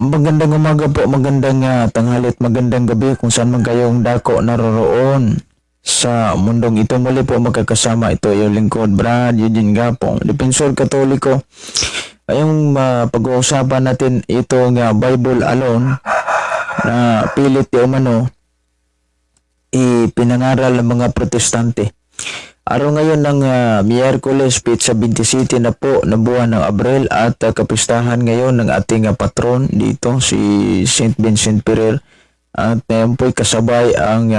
Magandang umaga po, magandang tanghali at magandang gabi kung saan man kayong dako naroroon sa mundong ito. Muli po magkakasama ito yung lingkod, Brad Eugene Gapong, Depensor Katoliko. Ngayong pag-uusapan natin itong Bible alone na pilit di umano ipinangaral ng mga protestante. Araw ngayon ng Miyerkules, Pitsa 27 na po na buwan ng Abril at kapistahan ngayon ng ating patron dito, si Saint Vincent Ferrer. At ngayon po'y kasabay ang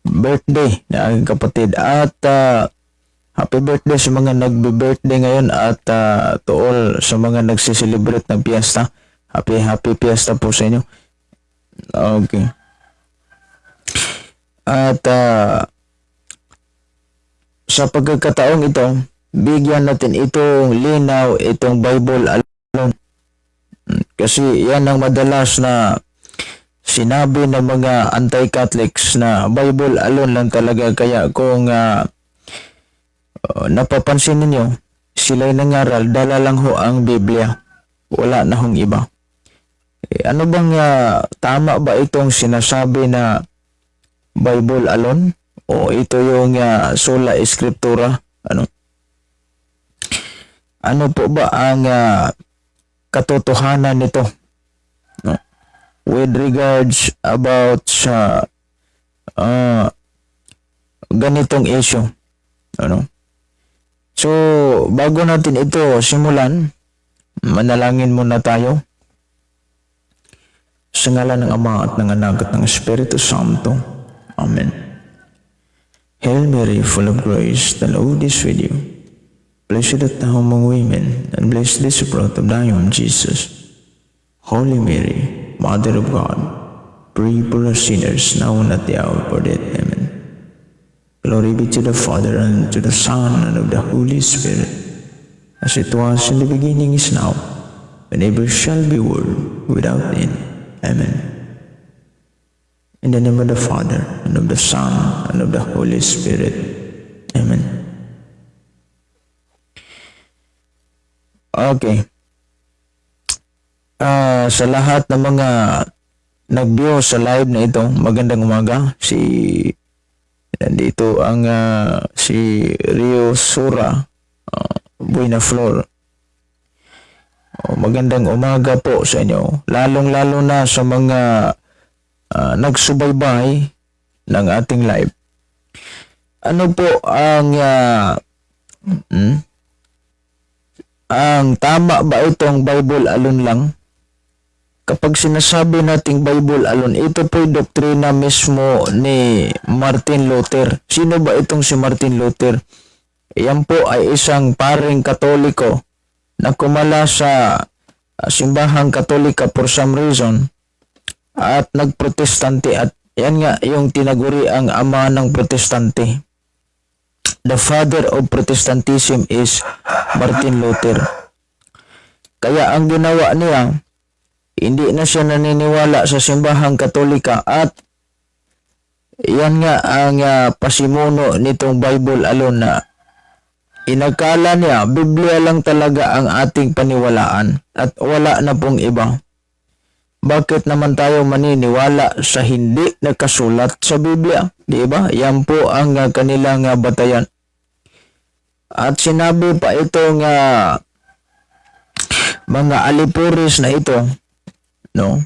birthday na aking kapatid. At happy birthday sa mga nagbe-birthday ngayon at to all sa mga nagsiselebrate ng piyesta. Happy piyesta po sa inyo. Okay. At sa pagkakataong ito, bigyan natin itong linaw, itong Bible alone. Kasi yan ang madalas na sinabi ng mga anti-Catholics na Bible alone lang talaga. Kaya kung napapansin ninyo, sila'y nangaral, dala lang ho ang Biblia. Wala na hong iba. Ano bang tama ba itong sinasabi na Bible alone? O ito yung sola scriptura? Ano po ba ang katotohanan nito? No? With regards about sa ganitong issue. So, bago natin ito simulan, manalangin muna tayo. Sa ngalan ng Ama at ng Anak at ng Espiritu Santo. Amen. Hail Mary, full of grace, the Lord is with you. Blessed art thou among women, and blessed is the fruit of thy womb, Jesus. Holy Mary, Mother of God, pray for us sinners, now and at the hour of our death. Amen. Glory be to the Father, and to the Son, and of the Holy Spirit, as it was in the beginning, is now, and ever shall be, world without end. Amen. In the name of the Father, and of the Son, and of the Holy Spirit. Amen. Okay. Sa lahat ng mga nag-view sa live na ito, magandang umaga. Nandito ang si Rio Sura, Buena Flor. Magandang umaga po sa inyo. Lalong-lalo na sa mga nagsubaybay ng ating live. Ano po ang tama ba itong Bible alone lang? Kapag sinasabi nating Bible alone, ito po'y doktrina mismo ni Martin Luther. Sino ba itong si Martin Luther? Yan po ay isang paring Katoliko na kumala sa simbahang Katolika for some reason at nagprotestante, at yan nga yung tinaguri ang ama ng protestante. The father of Protestantism is Martin Luther. Kaya ang ginawa niya, hindi na siya naniniwala sa simbahang Katolika at yan nga ang pasimuno nitong Bible alone na inakala niya Biblia lang talaga ang ating paniwalaan at wala na pong iba. Bakit naman tayo maniniwala sa hindi nakasulat sa Biblia? Di ba? Yan po ang kanilang batayan. At sinabi pa itong mga alipuris na ito, no?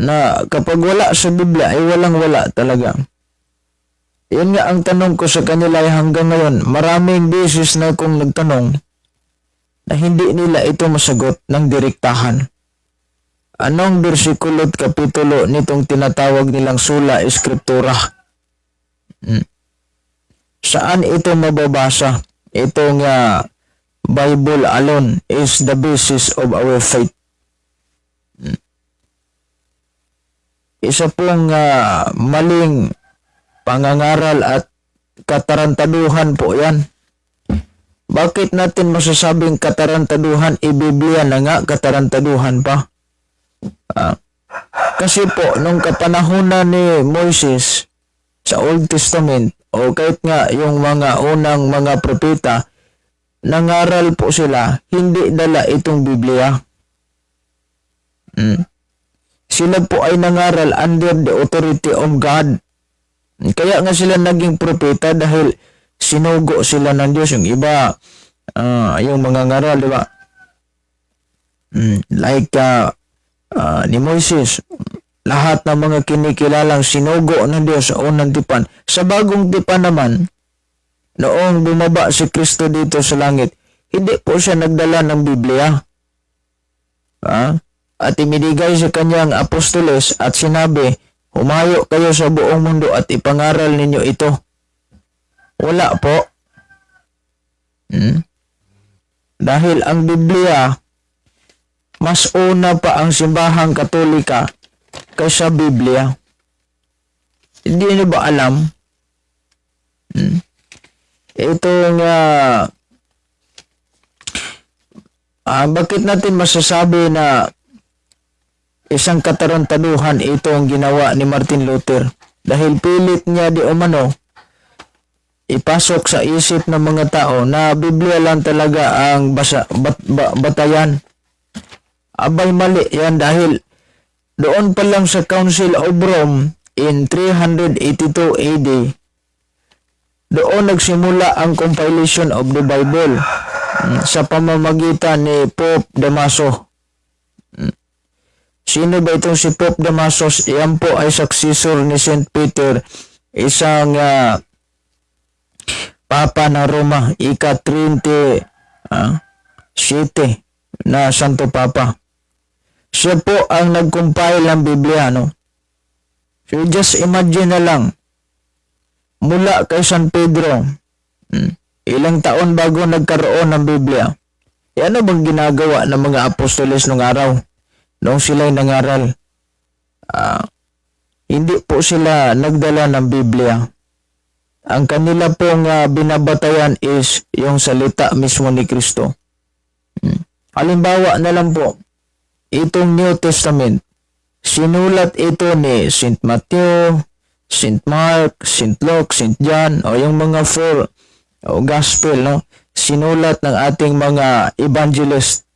Na kapag wala sa Biblia ay walang-wala talaga. Yan nga ang tanong ko sa kanila hanggang ngayon. Maraming beses na akong nagtanong na hindi nila ito masagot ng direktahan. Anong bersikulo at kapitulo nitong tinatawag nilang sola scriptura? Saan ito mababasa? Itong Bible alone is the basis of our faith. Isa pong maling pangangaral at katarantaduhan po yan. Bakit natin masasabing katarantaduhan? Biblia na nga katarantaduhan pa. Kasi po, nung kapanahunan ni Moises sa Old Testament, o kahit nga yung mga unang mga propeta, nangaral po sila, hindi dala itong Biblia. Mm. Sila po ay nangaral under the authority of God. Kaya nga sila naging propeta dahil sinugo sila ng Diyos. Yung iba, yung mga ngaral, di ba? Like ni Moises, lahat ng mga kinikilalang sinugo ng Diyos sa unang tipan. Sa bagong tipan naman, noong bumaba si Kristo dito sa langit, hindi po siya nagdala ng Biblia. At iminigay sa kanyang apostoles at sinabi, humayo kayo sa buong mundo at ipangaral ninyo ito. Wala po. Dahil ang Biblia, mas una pa ang simbahang Katolika kaysa Biblia. Hindi niyo ba alam? Itong bakit natin masasabi na isang katarantaduhan itong ginawa ni Martin Luther? Dahil pilit niya di umano ipasok sa isip ng mga tao na Biblia lang talaga ang batayan. Abay, mali yan dahil doon pa lang sa Council of Rome in 382 AD, doon nagsimula ang compilation of the Bible sa pamamagitan ni Pope Damaso. Sino ba itong si Pope Damaso? Yan po ay successor ni St. Peter, isang Papa na Roma, ika-27 na Santo Papa. Siya po ang nag-compile ng Biblia, no? So just imagine na lang, mula kay San Pedro, ilang taon bago nagkaroon ng Biblia, ano bang ginagawa ng mga apostoles nung araw? Noong sila'y nangaral, hindi po sila nagdala ng Biblia. Ang kanila pong binabatayan is yung salita mismo ni Kristo. Halimbawa na lang po, itong New Testament, sinulat ito ni St. Matthew, St. Mark, St. Luke, St. John, o yung mga four gospel, no? Sinulat ng ating mga evangelist.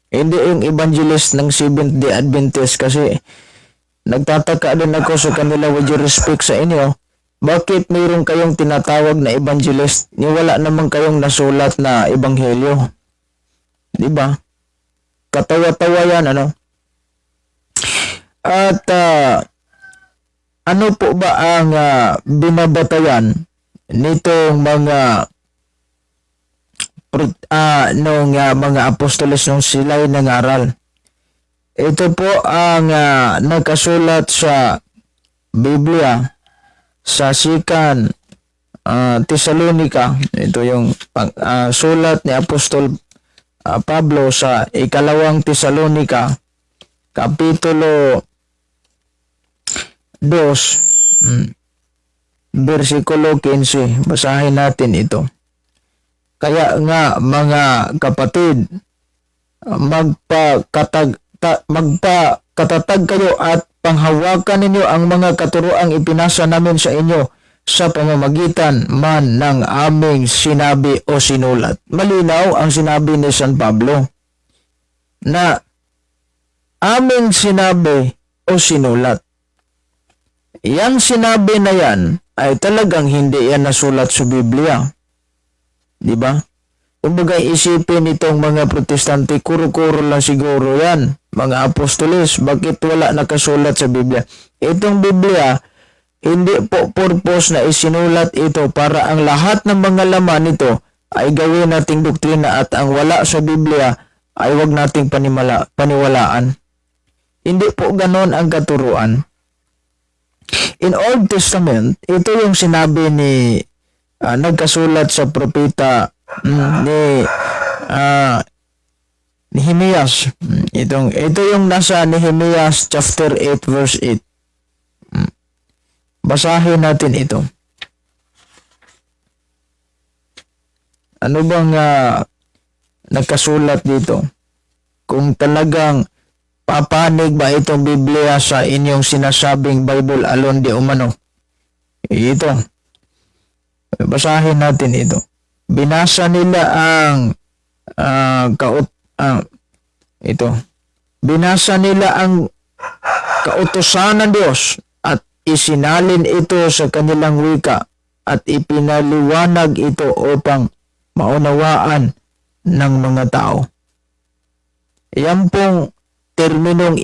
Hindi yung evangelist ng Seventh-day Adventist kasi nagtataka din ako sa kanila, with due respect sa inyo, bakit mayroon kayong tinatawag na evangelist? Wala naman kayong nasulat na ebanghelyo. Diba? Katawa-tawa yan, ano? At ano po ba ang binabatayan nitong mga mga apostoles nung sila'y nangaral? Ito po ang nagkasulat sa Biblia sa Sikan Tesalonica. Ito yung sulat ni Apostol Pablo sa ikalawang Tesalonica, Kapitulo 2, versikulo 15. Basahin natin ito. Kaya nga mga kapatid, magpakatatag kayo at panghawakan ninyo ang mga katuroang ipinasa namin sa inyo sa pamamagitan man ng aming sinabi o sinulat. Malinaw ang sinabi ni San Pablo na aming sinabi o sinulat. Yan sinabi na yan ay talagang hindi yan nasulat sa Biblia. Diba? Kumbaga isipin itong mga protestante, kuro-kuro lang siguro yan. Mga apostoles, bakit wala nakasulat sa Biblia? Itong Biblia, hindi po purpose na isinulat ito para ang lahat ng mga laman nito ay gawin nating doktrina at ang wala sa Biblia ay wag nating paniwalaan. Hindi po ganon ang katuruan. In Old Testament, ito yung sinabi ni nagkasulat sa propeta ni Nehemias. Ito yung nasa Nehemias chapter 8 verse 8. Basahin natin ito. Ano bang nagkasulat dito? Kung talagang papanig ba itong Biblia sa inyong sinasabing Bible alone di umano? Ito. Basahin natin ito. Binasa nila ang ito. Binasa nila ang kautusan ng Diyos at isinalin ito sa kanilang wika at ipinaliwanag ito upang maunawaan ng mga tao. Yan pong terminong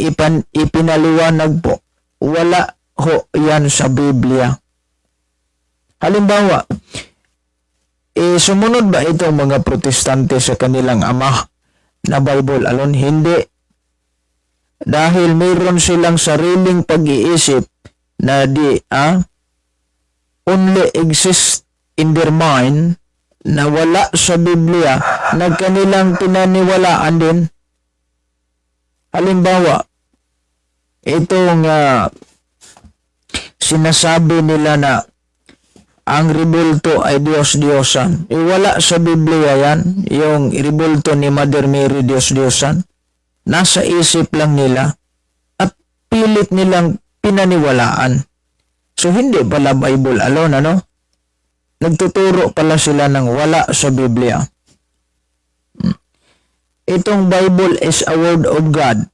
ipinaliwanag po, wala ho yan sa Biblia. Halimbawa, sumunod ba itong mga Protestante sa kanilang ama na Bible alone? Hindi. Dahil mayroon silang sariling pag-iisip na only exist in their mind na wala sa Biblia na kanilang pinaniwalaan din. Halimbawa, itong sinasabi nila na ang rebulto ay Diyos-Diyosan. Wala sa Biblia yan, yung rebulto ni Mother Mary Diyos-Diyosan. Nasa isip lang nila at pilit nilang pinaniwalaan. So, hindi pala Bible alone, Nagtuturo pala sila ng wala sa Biblia. Itong Bible is a word of God.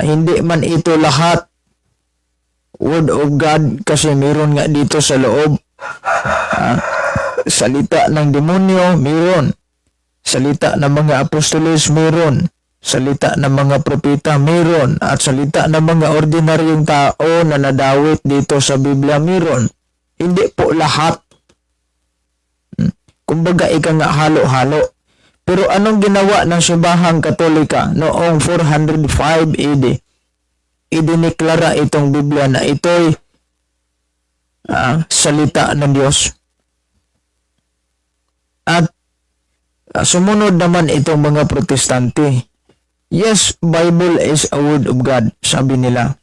Hindi man ito lahat word of God kasi meron nga dito sa loob. Salita ng demonyo, meron. Salita ng mga apostoles, meron. Salita ng mga propeta, meron. At salita ng mga ordinaryong tao na nadawit dito sa Biblia, meron. Hindi po lahat. Kumbaga, ika nga halo-halo. Pero anong ginawa ng Simbahang Katolika noong 405 AD? Idineklara itong Biblia na ito'y salita ng Diyos. At sumunod naman itong mga Protestante. Yes, Bible is a word of God, sabi nila.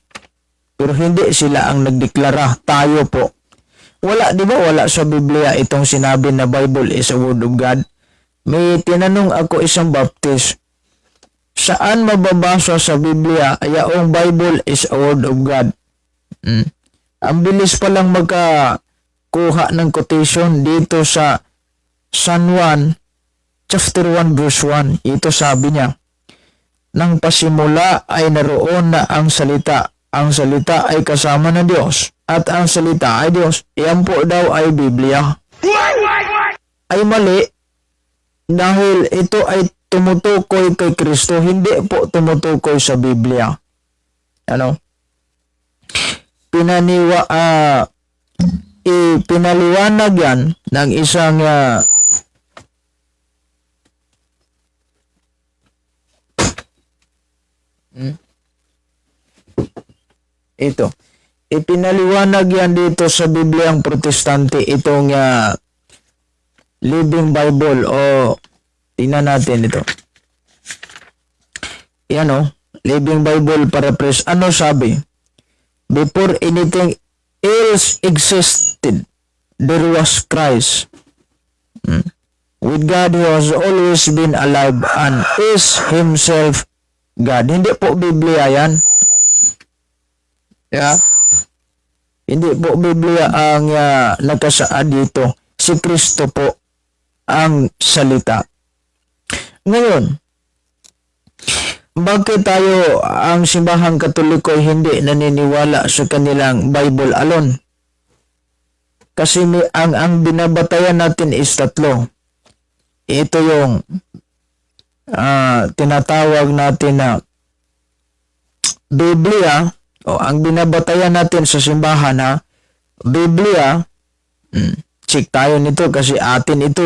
Pero hindi sila ang nagdeklara. Tayo po. Wala, di ba? Wala sa Biblia itong sinabi na Bible is a word of God. May tinanong ako isang Baptist, saan mababasa sa Biblia yaong Bible is a word of God? Ang bilis palang magkakuha ng quotation dito sa San Juan chapter 1 verse 1. Ito sabi niya, nang pasimula ay naroon na ang salita. Ang salita ay kasama ng Diyos at ang salita ay Diyos. Iyan po daw ay Biblia. Ay mali. Dahil ito ay tumutukoy kay Kristo, hindi po tumutukoy sa Biblia. Pinaliwanag yan ng isang ito. Ipinaliwanag yan dito sa Bibliang Protestante itong Living Bible o tingnan natin ito. Living Bible Paraphrase. Ano sabi? Before anything else existed, there was Christ. With God, He has always been alive and is Himself God. Hindi po Biblia yan. Hindi po Biblia ang nakasaad dito. Si Kristo po ang salita. Ngayon, bakit tayo ang Simbahang Katoliko ay hindi naniniwala sa kanilang Bible alone? Kasi ang binabatayan natin is tatlo. Ito yung tinatawag natin na Biblia, o ang binabatayan natin sa simbahan Biblia. Check tayo nito kasi atin ito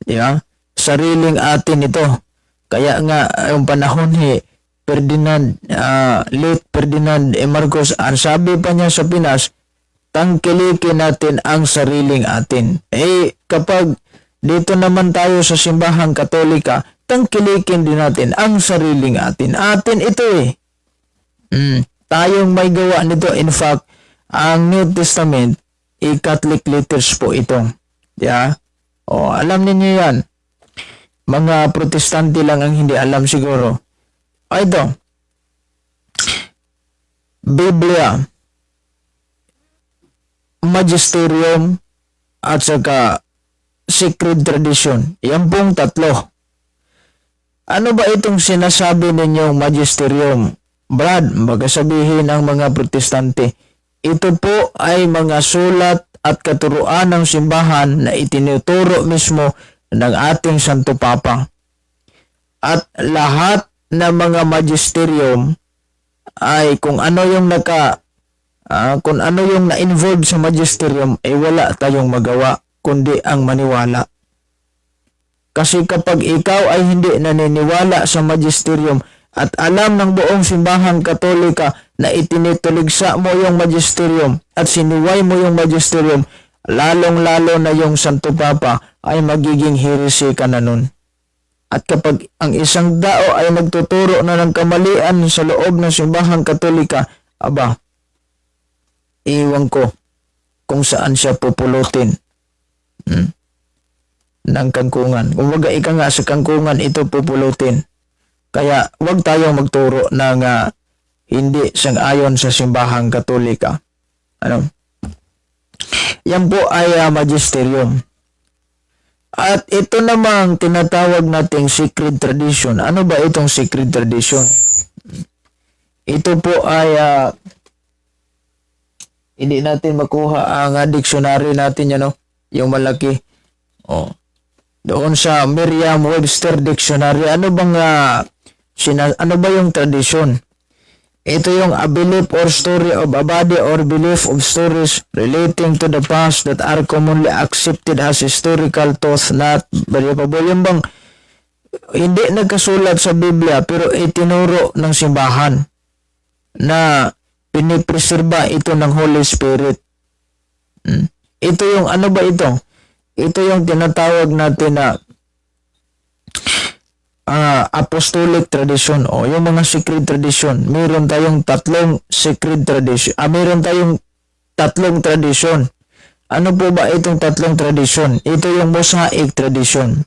di ba? Sariling atin ito. Kaya nga yung panahon late Ferdinand Marcos, ang sabi pa niya sa Pinas, tangkilikin natin ang sariling atin. Kapag dito naman tayo sa Simbahang Katolika, tangkilikin din natin ang sariling atin. Atin ito Tayong may gawa nito. In fact, ang New Testament, Catholic letters po ito. Alam niyo yan. Mga Protestante lang ang hindi alam siguro. Ito. Biblia, Magisterium, at saka Sacred Tradition. Yan pong tatlo. Ano ba itong sinasabi ninyong magisterium? Brad, magkasabihin ng mga protestante, ito po ay mga sulat at katuruan ng simbahan na itinuturo mismo ng ating Santo Papa. At lahat ng mga magisterium ay kung ano yung na-involve sa magisterium ay wala tayong magawa kundi ang maniwala. Kasi kapag ikaw ay hindi naniniwala sa magisterium at alam ng buong simbahang Katolika na itinituligsa mo yung magisterium at sinuway mo yung magisterium, lalong-lalo na yung Santo Papa ay magiging heresy ka na nun. At kapag ang isang dao ay nagtuturo na ng kamalian sa loob ng simbahang Katolika, aba, iwan ko kung saan siya pupulutin ng kangkungan. Kumbaga, ika nga sa kangkungan ito pupulutin. Kaya wag tayong magturo ng hindi sang-ayon sa simbahang Katolika. Yan po ay magisterium. At ito namang tinatawag nating secret tradition. Ano ba itong secret tradition? Ito po ay hindi natin makuha ang dictionary natin yan, yung malaki. Doon sa Merriam-Webster Dictionary, ano ba yung tradition? Ito yung a belief or story of a body or belief of stories relating to the past that are commonly accepted as historical truth, not verifiable. Yung bang hindi nagkasulat sa Biblia pero itinuro ng simbahan na pinipreserba ito ng Holy Spirit. Ito yung ano ba ito? Ito yung tinatawag natin na apostolic tradition o yung mga secret tradition. Meron tayong tatlong secret tradition. Meron tayong tatlong tradition. Ano po ba itong tatlong tradition? Ito yung Mosaic tradition.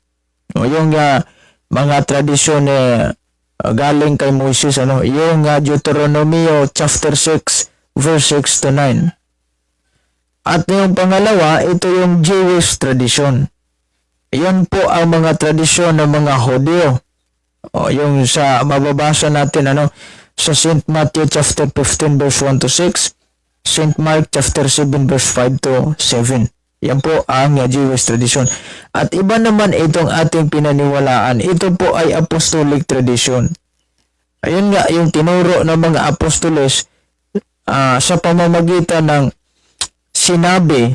O yung mga tradisyon galing kay Moses, yung Deuteronomio chapter 6 verse 6 to 9. At yung pangalawa, ito yung Jewish tradition. Yan po ang mga tradisyon ng mga Hudyo. Yung sa mababasa natin sa St. Matthew chapter 15 verse 1 to 6, St. Mark chapter 7 verse 5 to 7. Yan po ang Jewish tradition. At iba naman itong ating pinaniwalaan. Ito po ay apostolic tradition. Ayun nga yung tinuro ng mga apostoles sa pamamagitan ng sinabi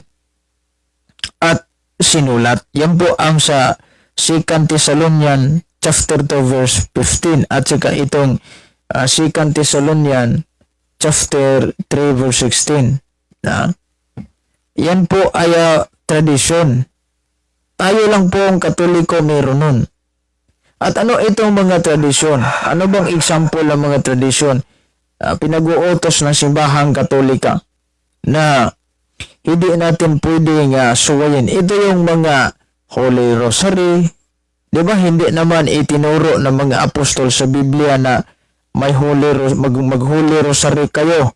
at sinulat. Yan po ang sa 2 Thessalonians chapter 2 verse 15 at saka itong 2 Thessalonians chapter 3 verse 16. Yan po ay tradisyon. Tayo lang po ang Katoliko meron nun. At ano itong mga tradisyon? Ano bang example ng mga tradisyon? Pinag-uutos ng simbahang Katolika na hindi natin pwedeng suwayin. Ito yung mga Holy Rosary. Diba hindi naman itinuro ng mga apostol sa Biblia na may mag-Holy Rosary kayo.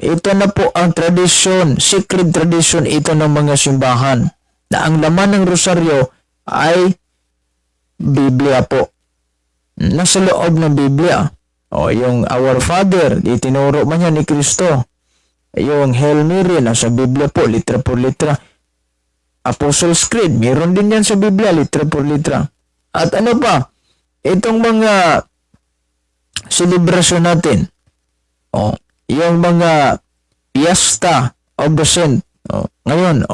Ito na po ang tradisyon, secret tradition ito ng mga simbahan na ang laman ng rosaryo ay Biblia po. Nasa loob ng Biblia. Yung Our Father, itinuro man yan ni Kristo. Yung Hail Mary, nasa Biblia po, litra por litra. Apostles' Creed, meron din yan sa Biblia, litra por litra. At ano pa? Itong mga celebration natin. Yung mga Fiesta of the Saint. Ngayon,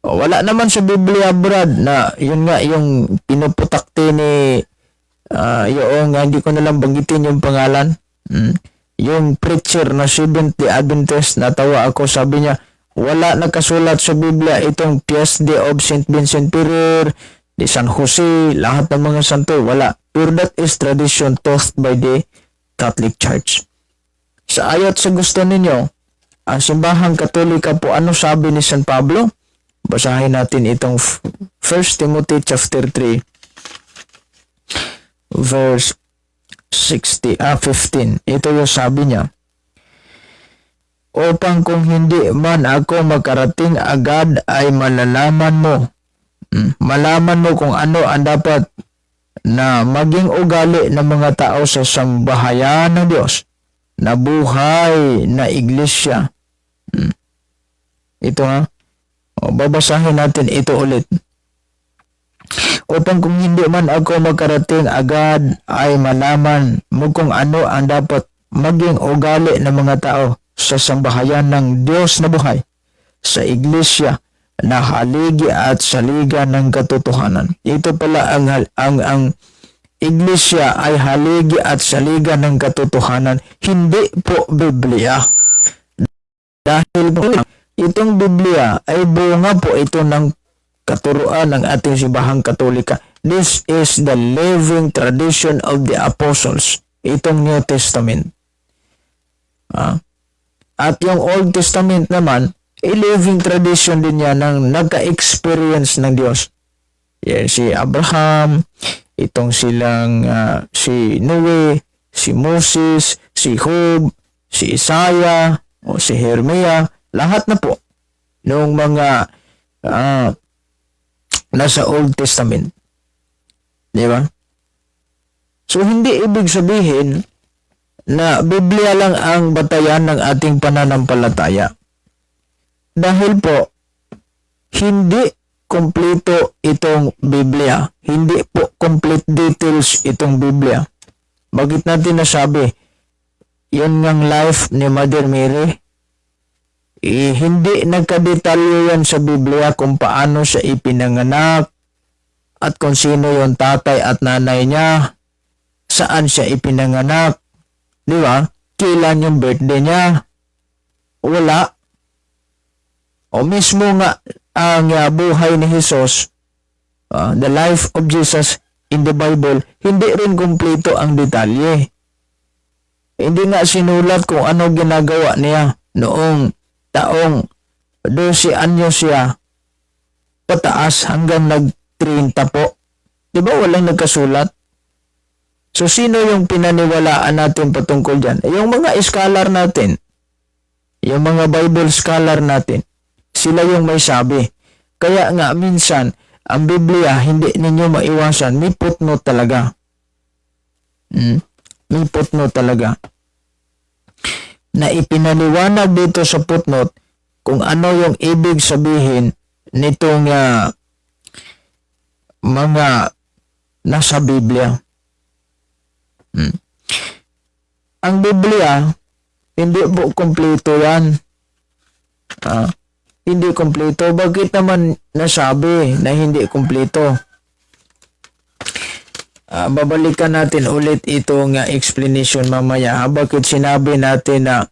wala naman sa Biblia, Brad, na yun nga, yung pinuputakti ni hindi ko nalang banggitin yung pangalan. Yung preacher na Seventh-day Adventist, natawa ako, sabi niya, wala nakasulat sa Biblia itong Feast Day of St. Vincent Ferrer, de San Jose, lahat ng mga santo, wala. Pero that is tradition taught by the Catholic Church. Sa ayat sa gusto ninyo, ang simbahang Katolika po, ano sabi ni San Pablo? Basahin natin itong 1 Timothy chapter 3 verse 15. Ito yung sabi niya. Upang kung hindi man ako makarating agad ay malalaman mo. Malaman mo kung ano ang dapat na maging ugali ng mga tao sa sambahayan ng Diyos na buhay na iglesia. Ito nga, babasahin natin ito ulit. Upang kung hindi man ako magkarating agad ay malaman mo kung ano ang dapat maging ugali ng mga tao sa sambahayan ng Diyos na buhay, sa iglesia na haligi at saliga ng katotohanan. Ito pala ang iglesia ay haligi at saliga ng katotohanan, hindi po Biblia. Dahil po itong Biblia ay bunga po ito ng katuruan ng ating simbahang Katolika. This is the living tradition of the apostles. Itong New Testament. At yung Old Testament naman, living tradition din yan ng nagka-experience ng Diyos. Yan, si Abraham, itong silang si Noe, si Moses, si Job, si Isaiah, o si Jeremiah, lahat na po noong mga nasa Old Testament. Di ba? So, hindi ibig sabihin na Biblia lang ang batayan ng ating pananampalataya. Dahil po, hindi kompleto itong Biblia. Hindi po complete details itong Biblia. Bakit natin nasabi, yan ngang life ni Mother Mary, hindi nagkadetalyo yan sa Biblia kung paano siya ipinanganak at kung sino yung tatay at nanay niya, saan siya ipinanganak, di ba? Kailan yung birthday niya? Wala. O mismo nga ang buhay ni Jesus, the life of Jesus in the Bible, hindi rin kumpleto ang detalye. Hindi nga sinulat kung ano ginagawa niya noong taong 12 anyo siya pataas hanggang nag-30 po. Di ba walang nagkasulat? So sino yung pinaniwalaan natin patungkol dyan? Yung mga scholar natin, yung mga Bible scholar natin, sila yung may sabi. Kaya nga minsan, ang Biblia hindi ninyo maiwasan, may footnote talaga. May footnote talaga. Na ipinaliwanag dito sa footnote kung ano yung ibig sabihin nitong mga nasa Biblia. Ang Biblia, hindi po kompleto yan. Hindi kompleto. Bakit naman nasabi na hindi kompleto? Babalikan natin ulit itong explanation mamaya. Bakit sinabi natin na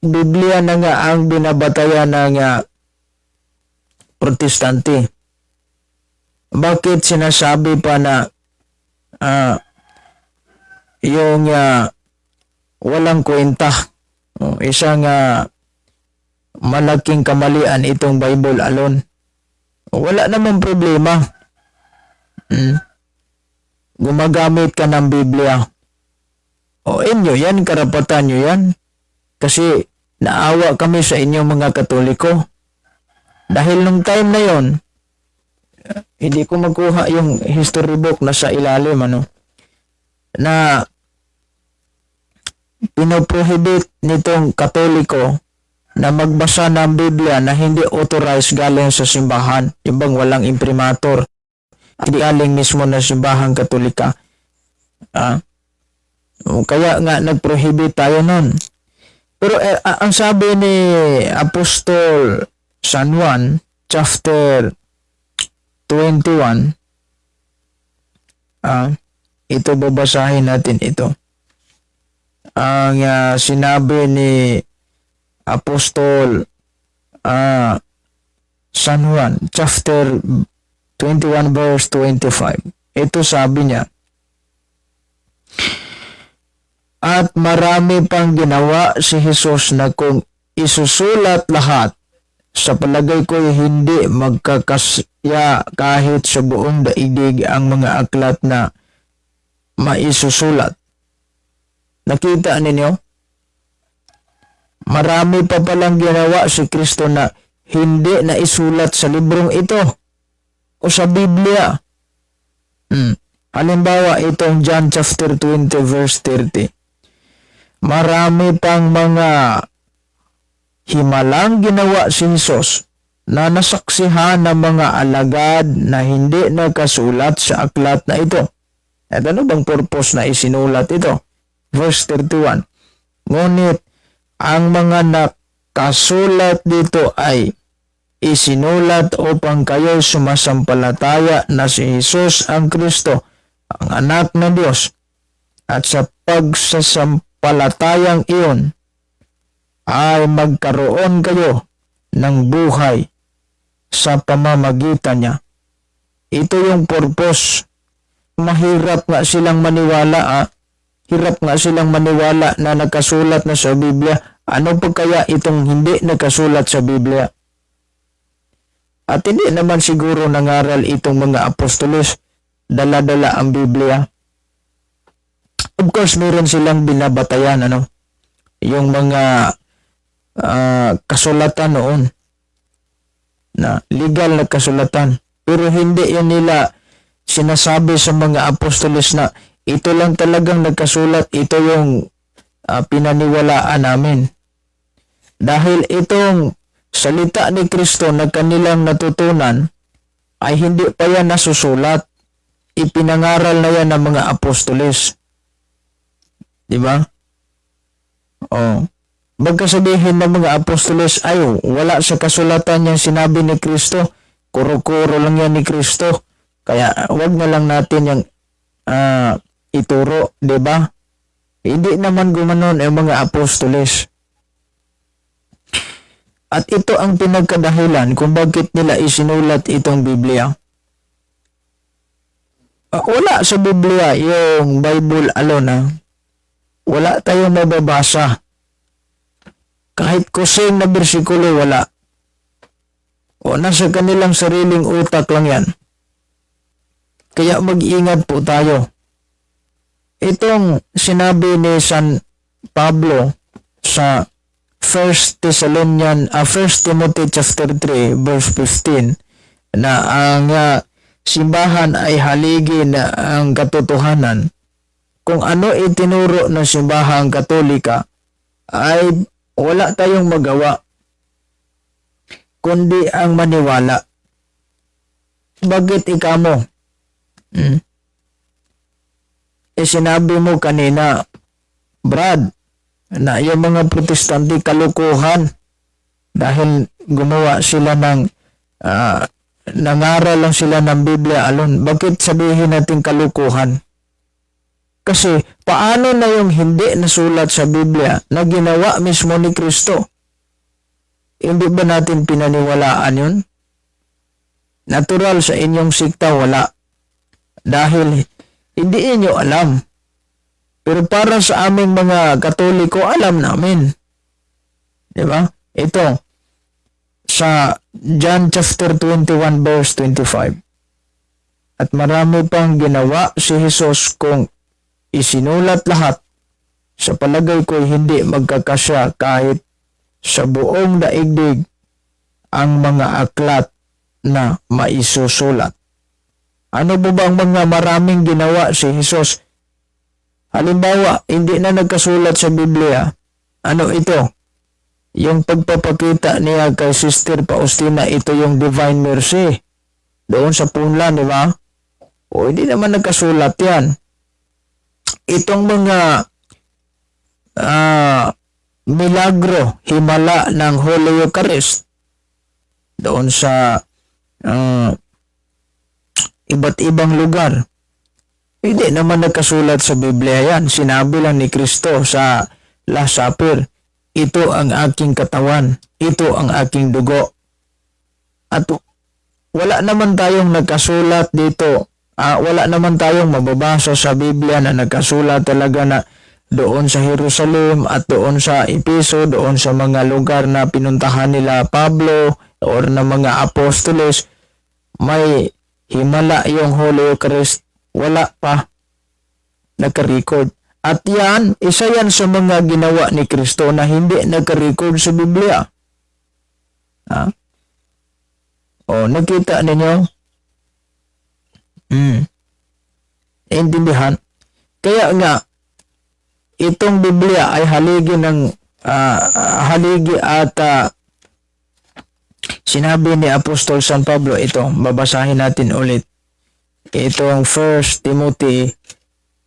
Biblia na nga ang binabatayan ng Protestante? Bakit sinasabi pa na yung walang kwenta? Isang malaking kamalian itong Bible alone. Wala namang problema. Gumagamit ka ng Biblia. O inyo yan, karapatan nyo yan. Kasi naawa kami sa inyong mga Katoliko. Dahil nung time na yon, hindi ko magkuha yung history book na sa ilalim, na pinoprohibit nitong Katoliko na magbasa ng Biblia na hindi authorized galing sa simbahan, yung bang walang imprimatur, hindi galing mismo na simbahang Katolika. Kaya nga nagprohibit tayo nun. Pero ang sabi ni Apostol San Juan, chapter 21, ito babasahin natin ito. Ang sinabi ni Apostol San Juan, chapter 21 verse 25. Ito sabi niya, at marami pang ginawa si Jesus na kung isusulat lahat, sa palagay ko hindi magkakasya kahit sa buong daigdig ang mga aklat na maisusulat. Nakita ninyo? Marami pa palang ginawa si Kristo na hindi na isulat sa librong ito. o sa Biblia. Halimbawa, itong John chapter 20 verse 30. Marami pang mga himalang ginawa si Jesus na nasaksihan ng mga alagad na hindi nakasulat sa aklat na ito. At ano bang purpose na isinulat ito? Verse 31. Ngunit ang mga nakasulat dito ay isinulat upang kayo sumasampalataya na si Jesus ang Kristo, ang anak ng Diyos, at sa pagsasampalatayang iyon ay magkaroon kayo ng buhay sa pamamagitan niya. Ito yung purpose. Mahirap nga silang maniwala. Hirap nga silang maniwala na nakasulat na sa Biblia. Ano pa kaya itong hindi nakasulat sa Biblia? At hindi naman siguro nangaral itong mga apostolos, dala-dala ang Biblia. Of course, meron silang binabatayan, yung mga kasulatan noon, na legal na kasulatan. Pero hindi yan nila sinasabi sa mga apostolos na ito lang talagang nagkasulat, ito yung pinaniwalaan namin. Dahil itong salita ni Kristo na kanilang natutunan ay hindi pa yan nasusulat. Ipinangaral na yan ng mga apostoles. Diba? Magkasabihin ng mga apostoles, ay wala sa kasulatan yung sinabi ni Kristo. Kuro-kuro lang yan ni Kristo. Kaya wag na lang natin yung ituro. Diba? Hindi naman gumanon ang mga apostoles. At ito ang pinagkadahilan kung bakit nila isinulat itong Biblia. Wala sa Biblia yung Bible alone. Wala tayong mababasa. Kahit kusing na bersikulo, wala. O nasa kanilang sariling utak lang yan. Kaya mag-ingat po tayo. Itong sinabi ni San Pablo sa 1 Timothy chapter 3 verse 15 na ang simbahan ay haligi na ang katotohanan. Kung ano itinuro ng simbahang Katolika ay wala tayong magawa kundi ang maniwala. Bakit ikamo? Sinabi mo kanina, Brad, na yung mga protestante kalukuhan dahil gumawa sila ng nangaral lang sila ng Biblia alone. Bakit sabihin natin kalukuhan? Kasi paano na yung hindi nasulat sa Biblia na ginawa mismo ni Kristo? Hindi ba natin pinaniwalaan yun? Natural sa inyong sikta wala. Dahil hindi inyo alam. Pero para sa aming mga Katoliko, alam namin. Diba? Ito, sa John chapter 21 verse 25. At marami pang ginawa si Jesus kung isinulat lahat. Sa palagay ko hindi magkakasya kahit sa buong daigdig ang mga aklat na maisusulat. Ano ba bang mga maraming ginawa si Jesus? Halimbawa, hindi na nagkasulat sa Biblia. Ano ito? Yung pagpapakita niya kay Sister Faustina, ito yung Divine Mercy. Doon sa punla, di ba? O hindi naman nagkasulat yan. Itong mga milagro, himala ng Holy Eucharist. Doon sa iba't ibang lugar. Hindi naman nagkasulat sa Biblia yan. Sinabi lang ni Kristo sa Last Supper, ito ang aking katawan, ito ang aking dugo. At wala naman tayong nagkasulat dito. Wala naman tayong mababasa sa Biblia na nagkasulat talaga na doon sa Jerusalem at doon sa Efeso, doon sa mga lugar na pinuntahan nila Pablo or na mga apostoles, may himala yung Holy Eucharist. Wala pa naka-record. At yan, isa yan sa mga ginawa ni Kristo na hindi naka-record sa Biblia. O, nakita ninyo? Intindihan? Kaya nga, itong Biblia ay haligi at sinabi ni Apostol San Pablo, ito, babasahin natin ulit. Itong 1 Timothy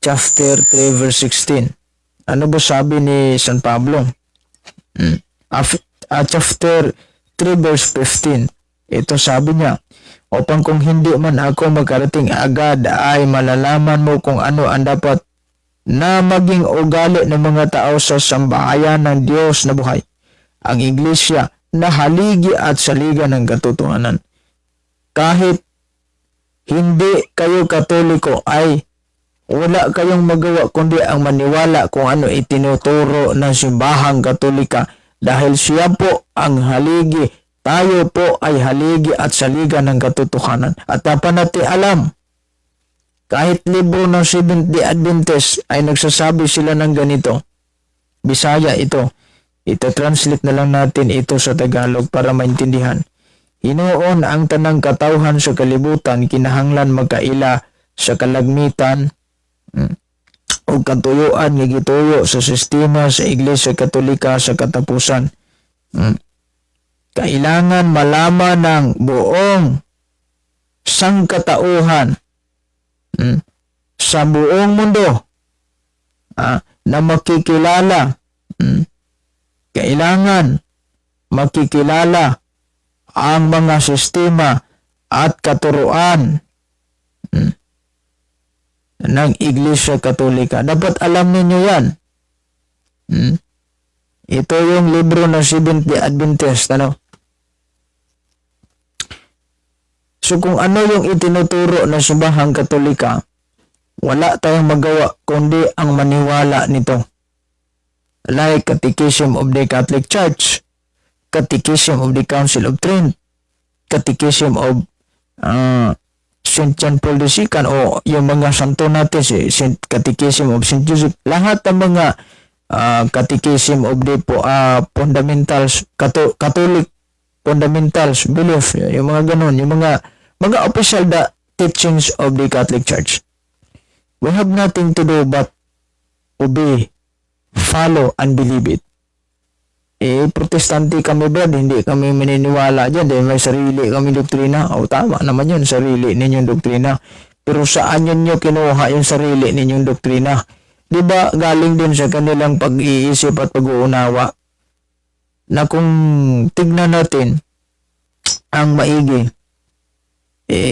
chapter 3 verse 16. Ano ba sabi ni San Pablo? Chapter 3 verse 15. Ito sabi niya, upang kung hindi man ako magkarating agad ay malalaman mo kung ano ang dapat na maging ugali ng mga tao sa sambahayan ng Diyos na buhay, ang iglesia na haligi at saligan ng katotohanan. Kahit hindi kayo Katoliko ay wala kayong magawa kundi ang maniwala kung ano itinuturo ng simbahang Katolika dahil siya po ang haligi, tayo po ay haligi at saligan ng katotohanan. At dapat natin alam, kahit libro ng Seventh-day Adventist ay nagsasabi sila ng ganito. Bisaya ito. Ito-translate na lang natin ito sa Tagalog para maintindihan. Hinoon ang tanang katawhan sa kalibutan kinahanglan magkaila sa kalagmitan o katuyuan nga gituyo sa sistema sa Iglesia Katolika sa katapusan. Kailangan malaman ng buong sangkatauhan sa buong mundo na makikilala. Kailangan makikilala ang mga sistema at katuruan ng Iglesia Katolika. Dapat alam ninyo yan. Ito yung libro ng Seventh-day Adventist. So kung ano yung itinuturo ng simbahang Katolika, wala tayong magawa kundi ang maniwala nito. Like Catechism of the Catholic Church, Catechism of the Council of Trent, Catechism of St. John Paul II o yung mga santo natin, Catechism of St. Joseph, lahat ng mga Catechism of the Fundamentals, Catholic Fundamentals, Belief, yung mga ganun, yung mga official teachings of the Catholic Church. We have nothing to do but obey, follow, and believe it. Protestante kami, brad, hindi kami maniniwala dyan dahil may sarili kami doktrina. Tama naman yun, sarili ninyong doktrina. Pero saan yun nyo kinuha yung sarili ninyong doktrina? Diba galing din sa kanilang pag-iisip at pag-uunawa na kung tignan natin ang maigi,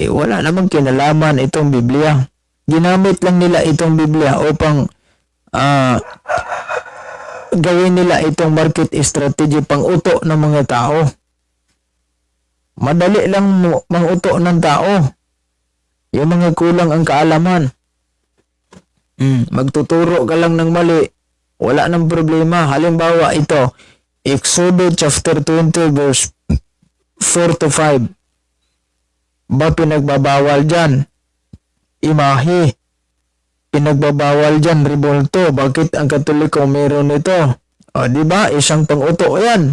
wala namang kinalaman itong Biblia. Ginamit lang nila itong Biblia upang gawin nila itong market strategy pang-uto ng mga tao. Madali lang mang-uto ng tao. Yung mga kulang ang kaalaman. Magtuturo ka lang ng mali, wala nang problema. Halimbawa ito, Exodus chapter 20 verse 4 to 5. Ba pinagbabawal dyan? Imahe. Pinagbabawal dyan, rebolto. Bakit ang Katoliko meron ito? Diba? Isang pang-uto yan.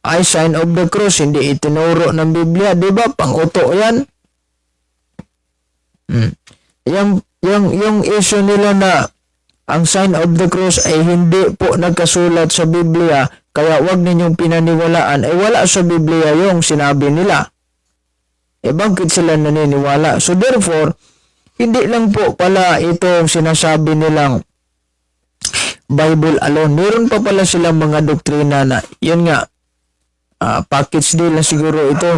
Ay, sign of the cross, hindi itinuro ng Biblia. Diba? Pang-uto yan. Yung issue nila na ang sign of the cross ay hindi po nagkasulat sa Biblia, kaya wag ninyong pinaniwalaan, ay wala sa Biblia yung sinabi nila. Bakit sila naniniwala? So therefore, hindi lang po pala ito sinasabi nilang Bible alone. Meron pa pala silang mga doktrina na, yun nga, package deal na siguro ito.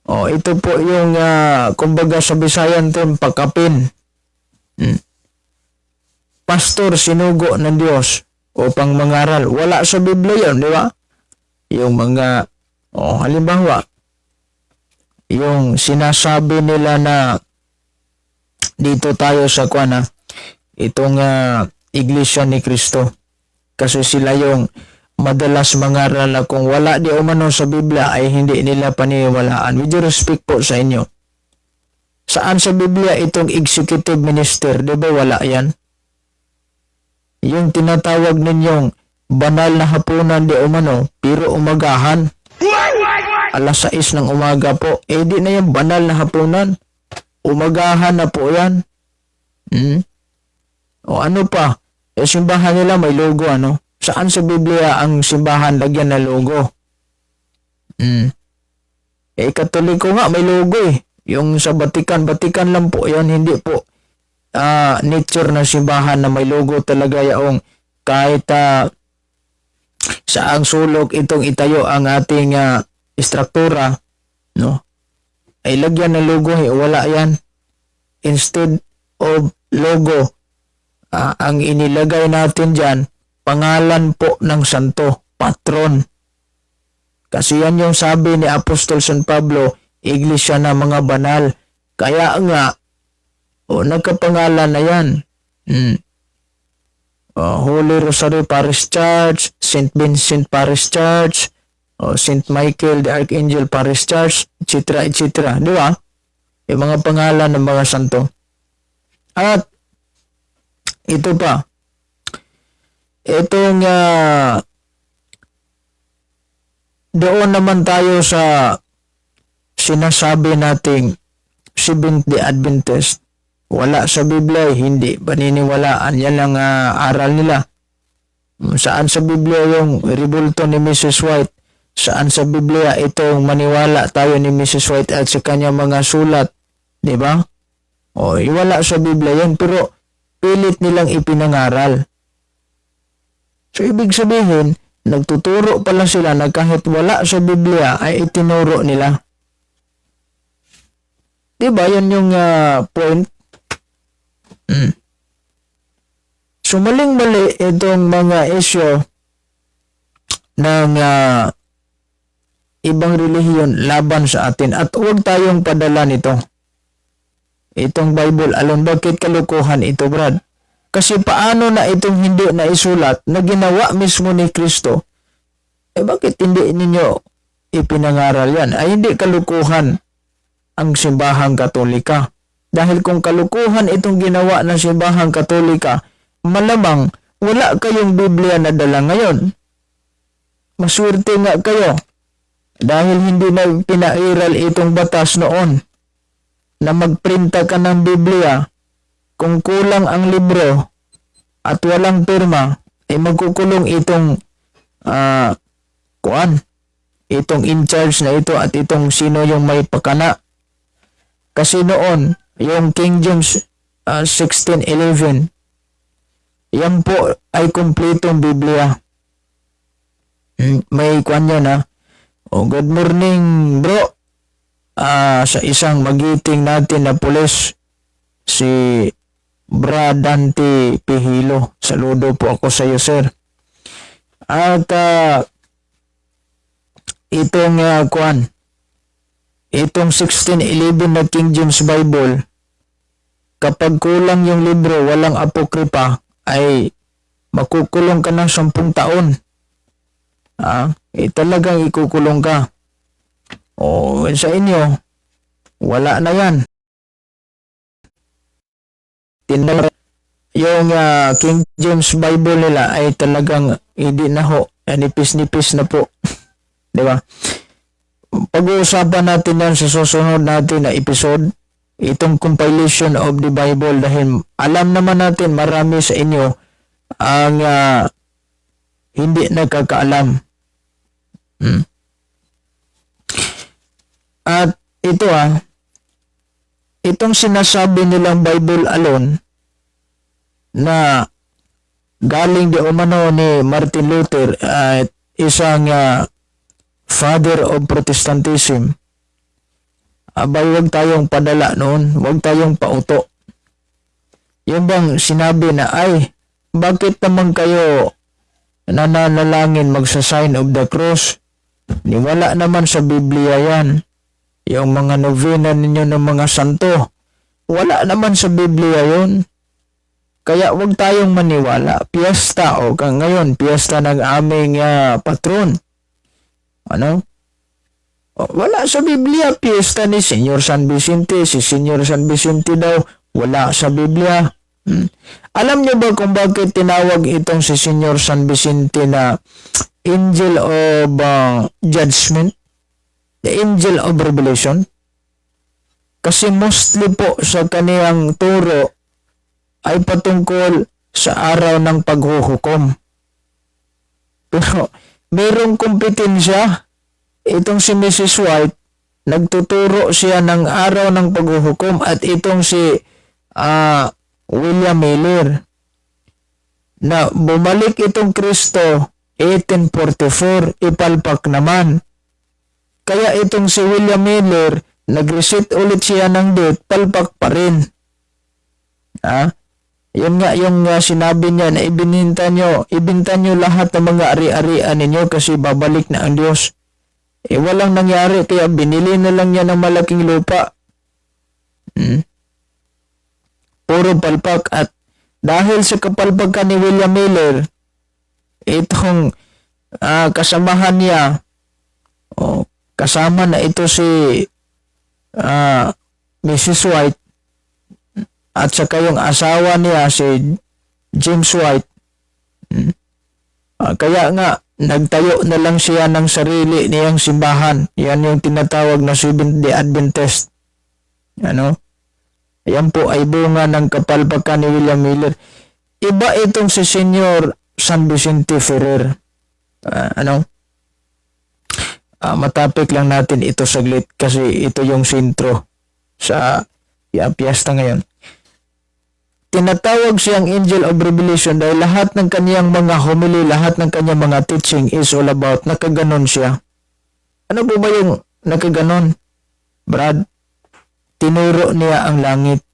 Ito po yung, kumbaga sa Bisayan term, pakapin. Pastor, sinugo ng Diyos upang mangaral. Wala sa Biblia yun, di ba? Yung mga, halimbawa, yung sinasabi nila na dito tayo sa itong Iglesia ni Cristo. Kasi sila yung madalas mangaral na kung wala di umano sa Biblia ay hindi nila paniniwalaan. With due respect po sa inyo. Saan sa Biblia itong executive minister? Di ba wala yan? Yung tinatawag ninyong banal na hapunan di umano, pero umagahan. Alas 6 ng umaga po. Di na yung banal na hapunan. Umagahan na po yan. O ano pa? Simbahan nila may logo, ano? Saan sa Biblia ang simbahan lagyan na logo? Katoliko nga may logo eh. Yung sa Vatican lang po yan. Hindi po nature na simbahan na may logo talaga yaong kahit saang sulok itong itayo ang ating istruktura, no? Ay lagyan ng logo, wala yan. Instead of logo, ang inilagay natin dyan, pangalan po ng santo, patron. Kasi yan yung sabi ni Apostol San Pablo, iglesia na mga banal. Kaya nga, nagkapangalan na yan. Holy Rosary Parish Church, St. Vincent Parish Church, St. Michael the Archangel Parish Church, etc. etc. Di ba? Yung mga pangalan ng mga santo. At ito pa, itong doon naman tayo sa sinasabi nating Seventh-day Adventist. Wala sa Biblia, hindi paniniwalaan. Yan lang aral nila. Saan sa Biblia yung rebulto ni Mrs. White? Saan sa Biblia itong maniwala tayo ni Mrs. White at sa kanyang mga sulat? Diba? Wala sa Biblia yan, pero pilit nilang ipinangaral. So, ibig sabihin, nagtuturo pala sila na kahit wala sa Biblia ay itinuro nila. Diba? Yan yung point. So, maling-mali itong mga issue ng ibang relihiyon laban sa atin at huwag tayong padala nito. Itong Bible alone, bakit kalukuhan ito, Brad? Kasi paano na itong hindi na isulat na ginawa mismo ni Kristo? Bakit hindi ninyo ipinangaral yan? Ay hindi kalukuhan ang simbahang Katolika. Dahil kung kalukuhan itong ginawa ng simbahang Katolika, malamang wala kayong Biblia na dala ngayon. Maswerte nga kayo dahil hindi na pinairal itong batas noon na magprinta ka ng Biblia. Kung kulang ang libro at walang pirma, ay magkukulong itong itong in charge na ito at itong sino yung may pakana. Kasi noon, yung King James 1611, yan po ay kumpletong Biblia. May kwan yun good morning bro. Sa isang magiting natin na pulis, si Bradante Pihilo. Saludo po ako sa iyo, sir. At itong itong 1611 na King James Bible, kapag kulang yung libro, walang apokripa, ay makukulong ka ng 10 taon. Talagang ikukulong ka. Sa inyo, wala na yan. Yung King James Bible nila ay talagang hindi na ho. Nipis-nipis na po. Diba? Pag-uusapan natin yan sa susunod natin na episode, itong compilation of the Bible, dahil alam naman natin marami sa inyo ang hindi nagkakaalam. At ito itong sinasabi nilang Bible alone na galing di umano ni Martin Luther at isang father of Protestantism, huwag tayong padala noon, huwag tayong pauto. Yung bang sinabi na bakit naman kayo nananalangin magsa-sign of the cross? Wala naman sa Biblia yan. Yung mga novena ninyo ng mga santo, wala naman sa Biblia yun. Kaya huwag tayong maniwala. Piyesta ngayon, piyesta ng aming patron. Wala sa Biblia. Piyesta ni Senyor San Vicente. Si Senyor San Vicente daw, wala sa Biblia. Alam niyo ba kung bakit tinawag itong si Senyor San Vicente na angel of judgment, the angel of revelation. Kasi mostly po sa kaniyang turo ay patungkol sa araw ng paghuhukom. Pero mayroong kompetensya. Itong si Mrs. White, nagtuturo siya ng araw ng paghuhukom, at itong si William Miller na bumalik itong Kristo 1844, ipalpak naman. Kaya itong si William Miller, nag-reset ulit siya ng date, palpak pa rin. Yun nga yung sinabi niya na ibinta nyo lahat ng mga ari-arian ninyo kasi babalik na ang Diyos. Walang nangyari, kaya binili na lang niya ng malaking lupa. Puro palpak. At dahil sa kapalpakan ni William Miller, itong kasamahan niya, kasama na ito si Mrs. White, at saka yung asawa niya si James White. Kaya nga nagtayo na lang siya ng sarili niyang simbahan. Yan yung tinatawag na Seventh-day Adventist. Yan po ay bunga ng kapalpakan ni William Miller. Iba itong si Senyor San Vicente Ferrer. Matapik lang natin ito saglit kasi ito yung sentro sa piyesta ngayon. Tinatawag siyang Angel of Revelation dahil lahat ng kaniyang mga homily, lahat ng kaniyang mga teaching is all about nakaganon siya. Ano po ba yung nakaganon? Brad, tinuro niya ang langit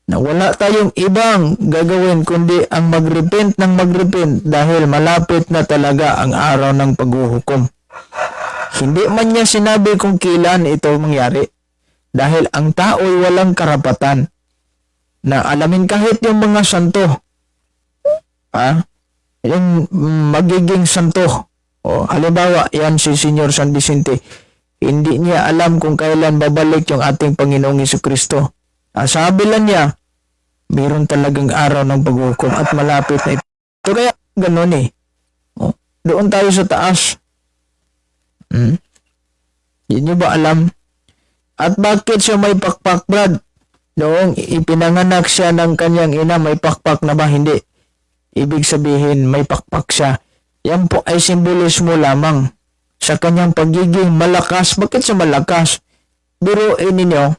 na wala tayong ibang gagawin kundi ang magrepent ng magrepent dahil malapit na talaga ang araw ng paghuhukom. Hindi man niya sinabi kung kailan ito mangyari dahil ang tao'y walang karapatan na alamin kahit yung mga santo. Yung magiging santo. Halimbawa, yan si Senyor San Vicente. Hindi niya alam kung kailan babalik yung ating Panginoong Jesucristo. Sabi lang niya, mayroon talagang araw ng paghukom at malapit na ito. So kaya ganun doon tayo sa taas. Hindi niyo ba alam? At bakit siya may pakpak, Brad? Noong ipinanganak siya ng kanyang ina, may pakpak na ba? Hindi. Ibig sabihin, may pakpak siya. Yan po ay simbolismo lamang sa kanyang pagiging malakas. Bakit siya malakas? Biruin ninyo,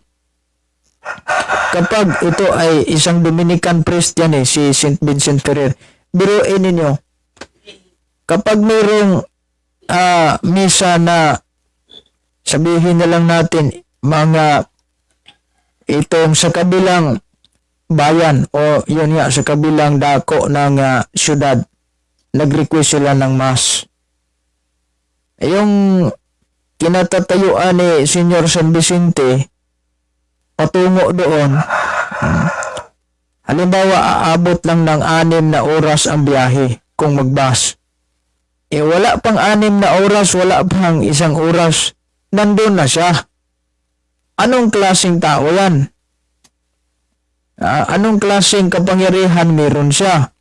kapag ito ay isang Dominican priest yan si St. Vincent Ferrer. Biruin ninyo, kapag mayroong misa na sabihin na lang natin mga itong sa kabilang bayan o yun nga sa kabilang dako ng syudad, nag-request sila ng mass. Yung kinatatayuan ni Senyor San Vicente patungo doon, halimbawa aabot lang ng 6 na oras ang biyahe kung magbus. Wala pang 6 na oras, wala pang 1 oras, nandun na siya. Anong klaseng tao yan? Anong klaseng kapangyarihan meron siya?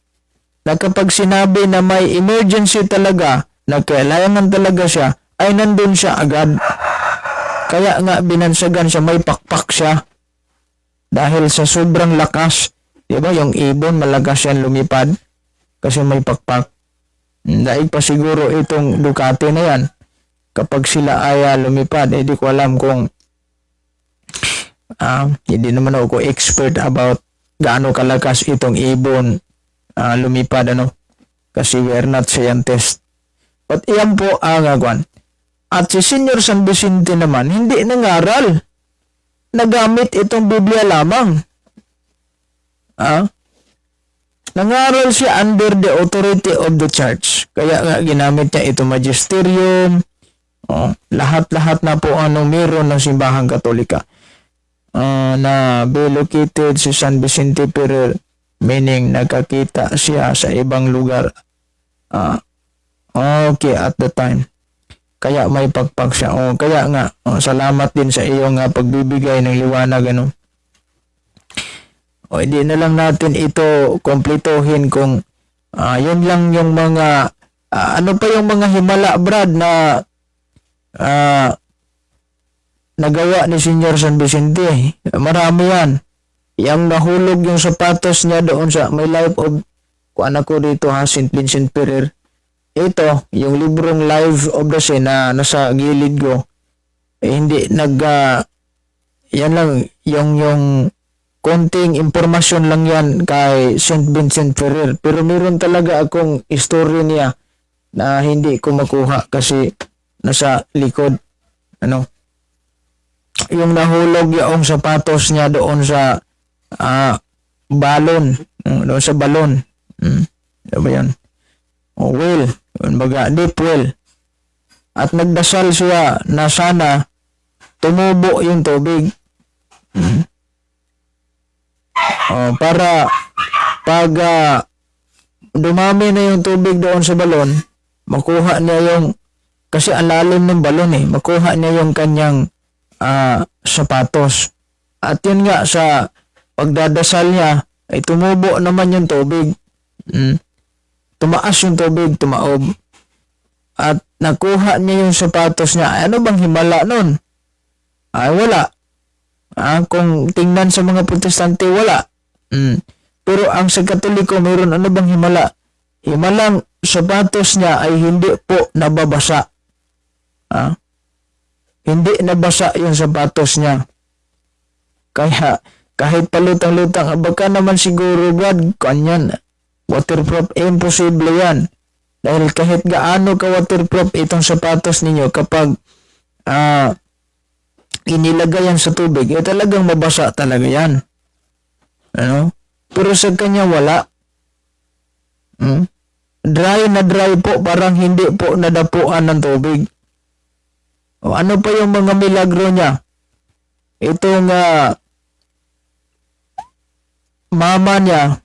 Na kapag sinabi na may emergency talaga, na kailangan talaga siya, ay nandun siya agad. Kaya nga binansagan siya, may pakpak siya. Dahil sa sobrang lakas, diba yung ibon, malakas yan lumipad kasi may pakpak. Dahil pa siguro itong Ducati na yan, kapag sila ay lumipad, di ko alam kung hindi naman ako expert about gaano kalakas itong ibon lumipad kasi we are not scientists. But iyan po ang agwan. At si Senyor San Vicente naman hindi nangaral, nagamit itong Biblia lamang. Nangaral siya under the authority of the church, kaya nga ginamit niya itong magisterium, lahat-lahat na po meron ng simbahang Katolika. Na located si San Vicente Ferrer, meaning nakakita siya sa ibang lugar at the time, kaya may pakpak siya. Kaya nga salamat din sa iyong pagbibigay ng liwanag. Hindi na lang natin ito kompletuhin kung yun lang yung mga Ano pa yung mga himala, Brad, na ah, nagawa ni Senior San Vicente? Marami yan. Yang nahulog yung sapatos niya doon sa may life of, kuan ako dito ha, St. Vincent Ferrer. Ito, yung librong Life of the Saint na nasa gilid ko. Hindi yan lang, yung konting impormasyon lang yan kay St. Vincent Ferrer. Pero meron talaga akong story niya na hindi ko makuha kasi nasa likod. Ano? Yung nahulog yung sapatos niya doon sa balon. Doon sa balon. Ano ba yan? Well. Baga, deep well. At nagdasal siya na sana tumubo yung tubig. Para pag dumami na yung tubig doon sa balon, makuha niya yung, kasi ang lalim ng balon makuha niya yung kanyang sapatos. At yun nga, sa pagdadasal niya, ay tumubo naman yung tubig. Tumaas yung tubig, tumaob. At nakuha niya yung sapatos niya. Ano bang himala nun? Ay, wala. Kung tingnan sa mga protestante, wala. Pero ang sa Katoliko, mayroon ano bang himala? Himalang sapatos niya ay hindi po nababasa. Hindi nabasa yung sapatos niya. Kaya, kahit palutang-lutang, baka naman siguro, Brad, kanyan, waterproof, imposible yan. Dahil kahit gaano ka waterproof itong sapatos ninyo, kapag inilagay yan sa tubig, talagang mabasa talaga yan. Ano? Pero sa kanya wala. Dry na dry po, parang hindi po nadapuan ng tubig. Ano pa yung mga milagro niya? Itong mama niya,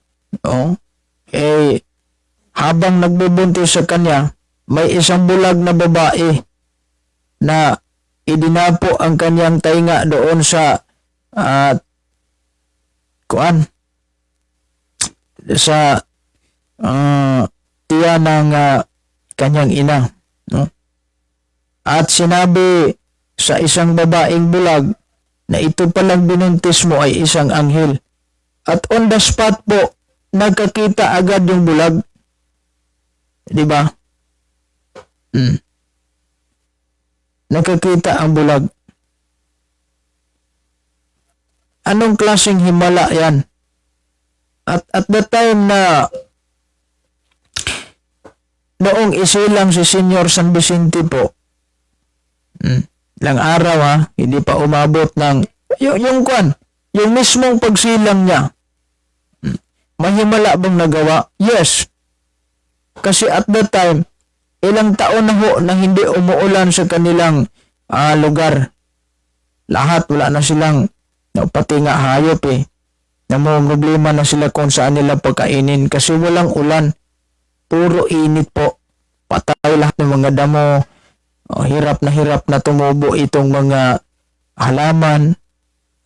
habang nagbubuntis sa kanya, may isang bulag na babae na idinapo ang kanyang tainga doon sa sa tiya ng kanyang ina. At sinabi sa isang babaeng bulag na ito palang binuntis mo ay isang anghel. At on the spot po, nagkakita agad yung bulag. Diba? Nakakita ang bulag. Anong klaseng himala yan? At the time na noong isilang si Senior San Vicente po, lang araw hindi pa umabot ng yung mismong pagsilang niya. Mahimala bang nagawa? Yes. Kasi at that time, ilang taon na ho na hindi umuulan sa kanilang lugar. Lahat, wala na silang, pati nga hayop problema na sila kung saan nila pagkainin kasi walang ulan. Puro init po. Patay lahat ng mga damo. Hirap na tumubo itong mga halaman.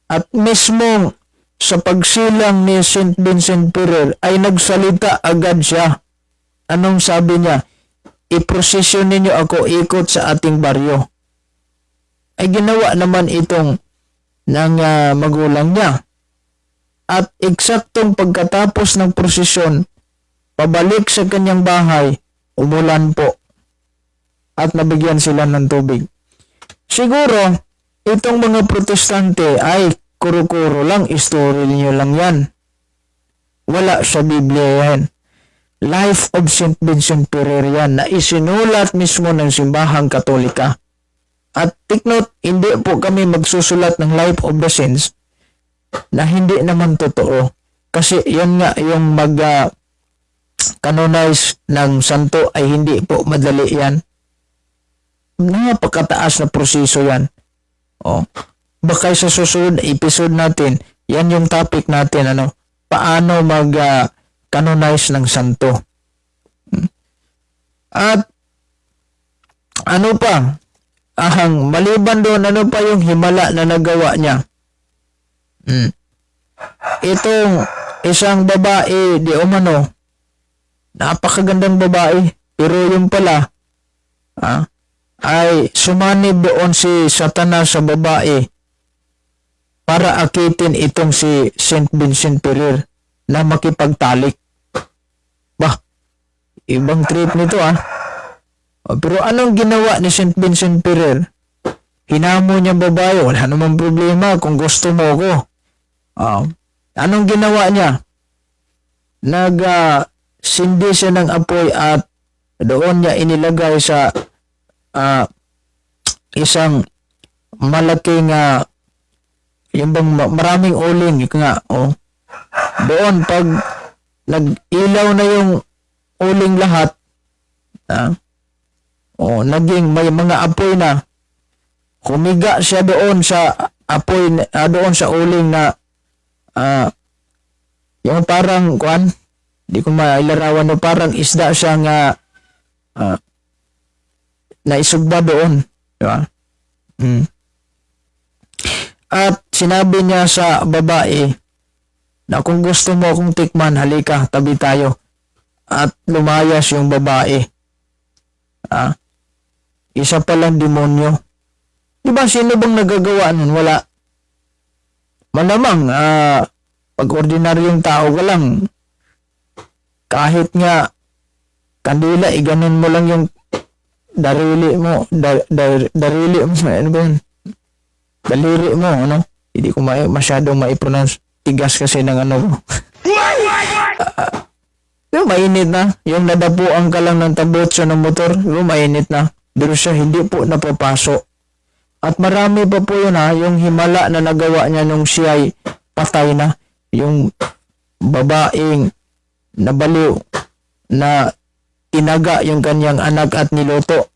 At mismo sa pagsilang ni St. Vincent Ferrer ay nagsalita agad siya. Anong sabi niya? I-prosesyon ninyo ako ikot sa ating baryo. Ay ginawa naman itong ng magulang niya. At eksaktong pagkatapos ng prosesyon, pabalik sa kanyang bahay, umulan po. At nabigyan sila ng tubig. Siguro, itong mga protestante ay kuro-kuro lang, story niyo lang yan. Wala sa Biblia yan. Life of St. Vincent Ferrer yan na isinulat mismo ng simbahang Katolika. At take note, hindi po kami magsusulat ng Life of the Saints na hindi naman totoo. Kasi yan nga yung mag-canonize ng santo ay hindi po madali yan. Napakataas na proseso yan. Baka sa susunod episode natin, yan yung topic natin, paano mag-canonize ng santo. At ano pa? Maliban doon, ano pa yung himala na nagawa niya? Itong isang babae, di umano, napakagandang babae, Pero yung pala, ay sumanib doon si Satanas sa babae para akitin itong si Saint Vincent Ferrer na makipagtalik. Bah, ibang trip nito Pero anong ginawa ni Saint Vincent Ferrer? Hinamo niya babae, wala namang problema kung gusto mo ko. Anong ginawa niya? Sindi siya ng apoy at doon niya inilagay sa isang malaking yung bang maraming uling doon pag nag-ilaw na yung uling lahat naging may mga apoy na, humiga siya doon sa apoy doon sa uling na yung parang di ko mailarawan no, parang isda siya nga naisugba doon, di ba? At sinabi niya sa babae na kung gusto mo akong tikman, halika, tabi tayo. At lumayas yung babae. Isa palang demonyo. Di ba, sino bang nagagawa nun? Wala. Malamang, pag ordinaryong tao ka lang, kahit nga kandila, iganon mo lang yung darili mo, darili mo, ano ba yun? Daliri mo, Hindi ko masyadong mai-pronounce. Tigas kasi ng Pero mainit na. Yung nadapuan ka lang ng tabotso ng motor, mainit na. Pero siya hindi po napapaso. At marami pa po yun yung himala na nagawa niya nung siya ay patay na. Yung babaeng nabaliw na tinaga yung kanyang anak at niluto.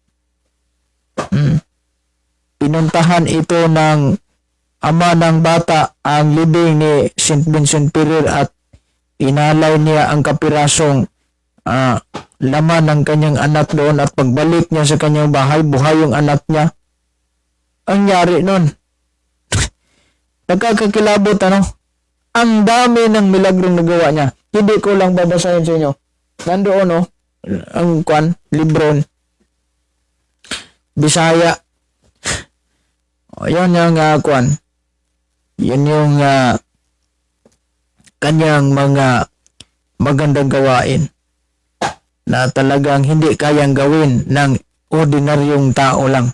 Pinuntahan ito ng ama ng bata ang libing ni Saint Vincent Ferrer at inalay niya ang kapirasong laman ng kanyang anak doon at pagbalik niya sa kanyang bahay, buhay yung anak niya. Ang nyari nun, nagkakakilabot ang dami ng milagrong nagawa niya. Hindi ko lang babasahin sa inyo. Nandoon ang libron. Bisaya. Yan yung yun yung kanyang mga magandang gawain na talagang hindi kayang gawin ng ordinaryong tao lang.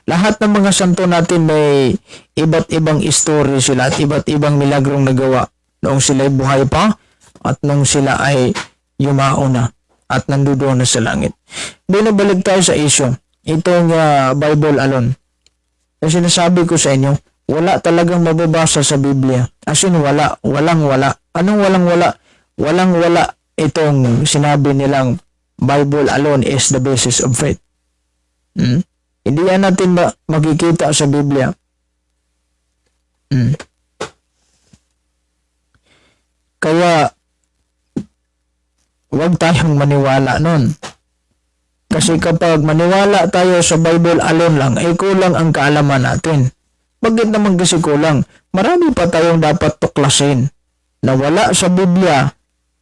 Lahat ng mga santo natin may iba't ibang story sila at iba't ibang milagrong nagawa noong sila ay buhay pa at noong sila ay yumao na at nandoon na sa langit. Doon nabalik tayo sa issue. Itong Bible alone. Yung sinasabi ko sa inyo, wala talagang mababasa sa Biblia. As in, wala. Walang-wala. Anong walang-wala? Walang-wala itong sinabi nilang Bible alone is the basis of faith. Hindi yan natin makikita sa Biblia. Kaya, huwag tayong maniwala nun. Kasi kapag maniwala tayo sa Bible alone lang, ay kulang ang kaalaman natin. Bakit naman kasi kulang? Marami pa tayong dapat tuklasin na wala sa Biblia.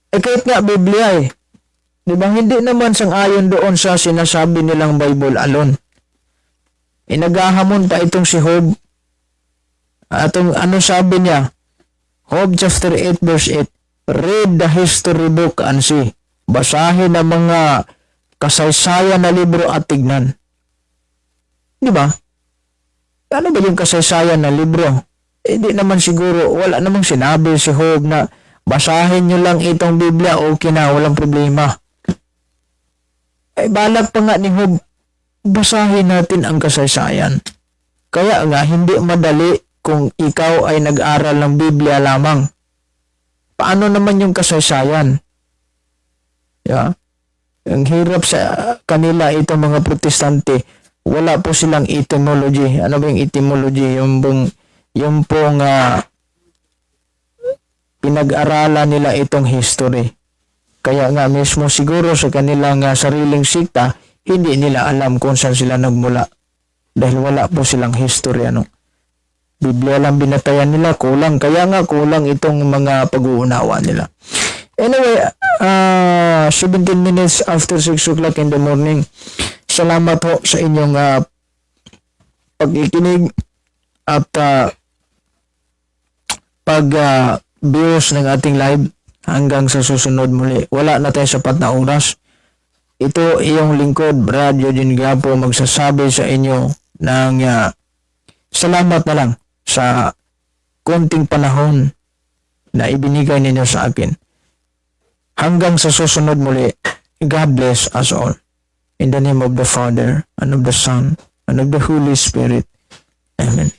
Kahit nga Biblia Di ba? Hindi naman sang-ayon doon sa sinasabi nilang Bible alone. Naghahamon pa itong si Job. Atong sabi niya? Job chapter 8 verse 8. Read the history book and see. Basahin ang mga kasaysayan na libro at tignan. Di ba? Ano ba yung kasaysayan na libro? Hindi naman siguro, wala namang sinabi si Job na basahin nyo lang itong Biblia, okay na, walang problema. Balak pa nga ni Job, basahin natin ang kasaysayan. Kaya nga, hindi madali kung ikaw ay nag-aral ng Biblia lamang. Paano naman yung kasaysayan? Yeah. Ang hirap sa kanila itong mga protestante, wala po silang etymology. Ano ba yung etymology? Yung pong pinag-aralan nila itong history. Kaya nga mismo siguro sa kanilang sariling sikta, hindi nila alam kung saan sila nagmula. Dahil wala po silang history. Biblia lang binatayan nila, kulang. Kaya nga kulang itong mga pag-uunawa nila. Anyway, 17 minutes after 6 o'clock in the morning. Salamat ho sa inyong pag-ikinig at pag-views ng ating live. Hanggang sa susunod muli. Wala na tayo sapat na oras. Ito iyong lingkod, Brad Eugene Gapo, magsasabi sa inyo ng salamat na lang sa konting panahon na ibinigay ninyo sa akin. Hanggang sa susunod muli, God bless us all. In the name of the Father, and of the Son, and of the Holy Spirit. Amen.